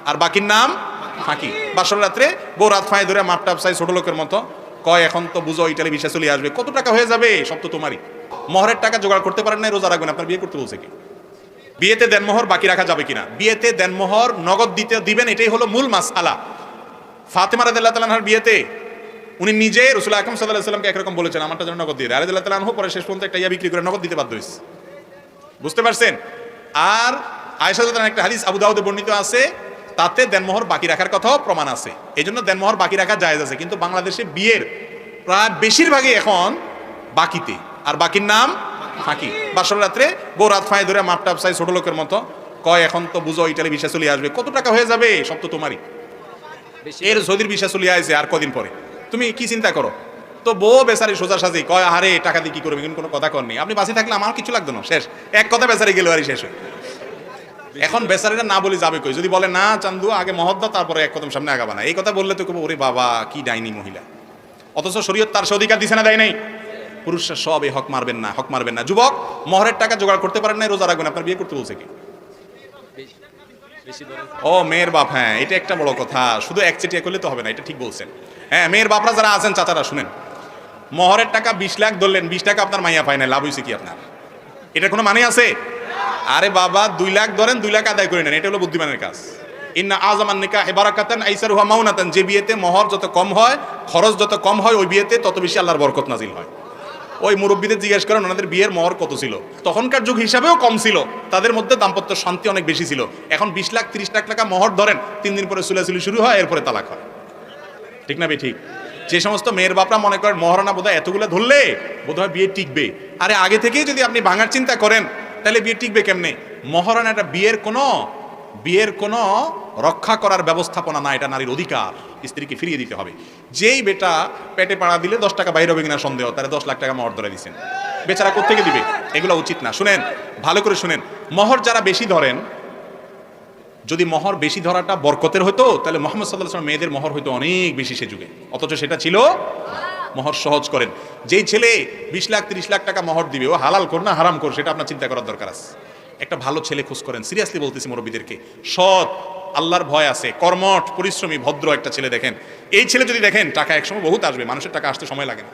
আর বাকির নাম ফাঁকি। বাসর রাত্রে বউ রাত ফাঁয়ে ধরে মাপ টাপ চাই ছোট লোকের মতো, কয় এখন তো বুঝো ইটালি ভিসা চলে আসবে, কত টাকা হয়ে যাবে, সব তো তোমারই। মহরের টাকা জোগাড় করতে পারেন না, রোজা রাখবেন, আপনার বিয়ে করতে বলছে কি? বিয়েতে দেনমোহর বাকি রাখা যাবে কিনা? বিয়েতে দেনমোহর নগদ দিবেন, এটাই হলো মূল মাসআলা। ফাতেমা রাদিয়াল্লাহু তাআলা আনহার বিয়েতে উনি নিজে রাসূল আকরাম সাল্লাল্লাহু আলাইহি ওয়াসাল্লামকে একরকম বলেছেন, আমারটা যেন নগদ দিয়ে দেয়। আলী রাদিয়াল্লাহু তাআলা আনহু পরে শেষ পর্যন্ত একটা ইয়া বিক্রি করে নগদ দিতে বাধ্য হয়েছে। বুঝতে পারছেন? আর আয়েশা রাদিয়াল্লাহু আনহা একটা হাদিস আবু দাউদে বর্ণিত আছে, তাতে দেনমোহর বাকি রাখার কথাও প্রমাণ আছে। এই জন্য দেনমোহর বাকি রাখা জায়েজ আছে। কিন্তু বাংলাদেশে বিয়ের প্রায় বেশিরভাগই এখন বাকিতে, আর বাকির নাম ফাঁকি। বাসর রাত্রে বউ রাত ফাঁয়ে ধরে মাপ টাপ চাই ছোট লোকের মতো, কয় এখন তো বুঝো ইটালি ভিসা চলে আসবে, কত টাকা হয়ে যাবে, সব তো তোমারই। এর সৌদির ভিসা চলে আসছে আর কদিন পরে, তুমি কি চিন্তা করো? তো বউ বেচারি সোজা সাজি কয়, আরে টাকা দিয়ে কি করবে, কিন্তু কোনো কথা করনি, আপনি বাঁচি থাকলে আমার কিছু লাগতো না, শেষ এক কথা বেচারি গেল আর শেষ। এখন বেচারিরা না বলে যাবে কই? যদি বলে না চান্দু আগে মহদ্দা তারপরে এক কদম সামনে আগাবা না, এই কথা বললে তো কেবল ওরে বাবা কি ডাইনি মহিলা। অথচ শরীয়ত তার সে অধিকার দিছে না, দেয় নাই? পুরুষরা সব এই হক মারবেন না, হক মারবেন না। যুবক, মহরের টাকা জোগাড় করতে পারেন না, রোজা রাখবেন, আপনার বিয়ে করতে বলছে কি? ও মেয়ের বাপ, হ্যাঁ এটা একটা বড় কথা, শুধু একচেটিয়া করলে তো হবে না, এটা ঠিক বলছেন। হ্যাঁ মেয়ের বাপরা যারা আছেন, চাচারা শুনেন, মহরের টাকা 20 লাখ ধরলেন, 20 টাকা আপনার মাইয়া পায় না, লাভ হয়েছে কি আপনার? এটা কোনো মানে আছে? আরে বাবা 2 লাখ ধরেন, 2 লাখ আদায় করে নেন, এটা হলো বুদ্ধিমানের কাজ। ইন্না আযামান নিকাহি বারাকাতান আইসারুহা মাউনাতান, যে বিয়েতে মহর যত কম হয়, খরচ যত কম হয়, ওই বিয়েতে তত বেশি আল্লাহর বরকত নাজিল হয়। ওই মুরব্বীদের জিজ্ঞেস করেন ওনাদের বিয়ের মহর কত ছিল, তখনকার যুগ হিসাবেও কম ছিল, তাদের মধ্যে দাম্পত্য শান্তি অনেক বেশি ছিল। এখন 20 লাখ 30 লাখ টাকা মহর ধরেন, 3 দিন পরে চুলাচুলি শুরু হয়, এরপরে তালাক হয়। ঠিক না বে ঠিক? যে সমস্ত মেয়ের বাপরা মনে করেন মহারণা বোধহয় এতগুলো ধরলে বোধহয় বিয়ে টিকবে, আরে আগে থেকেই যদি আপনি ভাঙার চিন্তা করেন তাহলে বিয়ে টিকবে কেমনে? মহারণাটা বিয়ের কোনো রক্ষা করার ব্যবস্থাপনা না, এটা নারীর অধিকার, স্ত্রীকে ফিরিয়ে দিতে হবে। যেই বেটা পেটে পাড়া দিলে 10 টাকা বাইরে হবে কিনা সন্দেহ, তারা 10 লাখ টাকা মহর ধরে দিচ্ছেন, বেচারা কোত্থেকে দিবে? এগুলো উচিত না। শুনেন, ভালো করে শুনেন, মহর যারা বেশি ধরেন, যদি মহর বেশি ধরাটা বরকতের হতো তাহলে মুহাম্মদ সাল্লাল্লাহু আলাইহি ওয়াসাল্লাম মেয়েদের মহর হয়তো অনেক বেশি সে যুগে, অথচ সেটা ছিল। মহর সহজ করেন। যেই ছেলে 20 লাখ 30 লাখ টাকা মহর দিবে, ও হালাল কর না হারাম কর সেটা আপনার চিন্তা করার দরকার আছে। একটা ভালো ছেলে খোঁজ করেন, সিরিয়াসলি বলতেছি মুরব্বীদেরকে, সৎ, আল্লাহর ভয় আছে, কর্মঠ, পরিশ্রমী, ভদ্র একটা ছেলে দেখেন। এই ছেলে যদি দেখেন টাকা একসময় বহুত আসবে, মানুষের টাকা আসতে সময় লাগে না।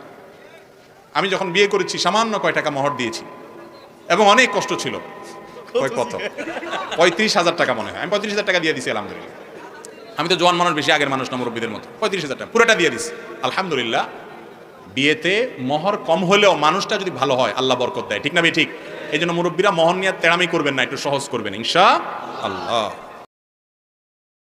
আমি যখন বিয়ে করেছি সামান্য কয় টাকা মহর দিয়েছি এবং অনেক কষ্ট ছিল। কত? 35,000 টাকা মনে হয়। আমি 35,000 টাকা দিয়ে দিছি আলহামদুলিল্লাহ। আমি তো জোয়ান মানুষ, বেশি আগের মানুষ না, মুরব্বীদের মতো। 35,000 টাকা পুরোটা দিয়ে দিছি আলহামদুলিল্লাহ। বিয়েতে মহর কম হলেও মানুষটা যদি ভালো হয় আল্লাহ বরকত দেয়। ঠিক না ভাই? ঠিক। এই জন্য মুরব্বীরা মহর নিয়ে তেড়ামি করবেন না, একটু সহজ করবেন ইনশাআল্লাহ।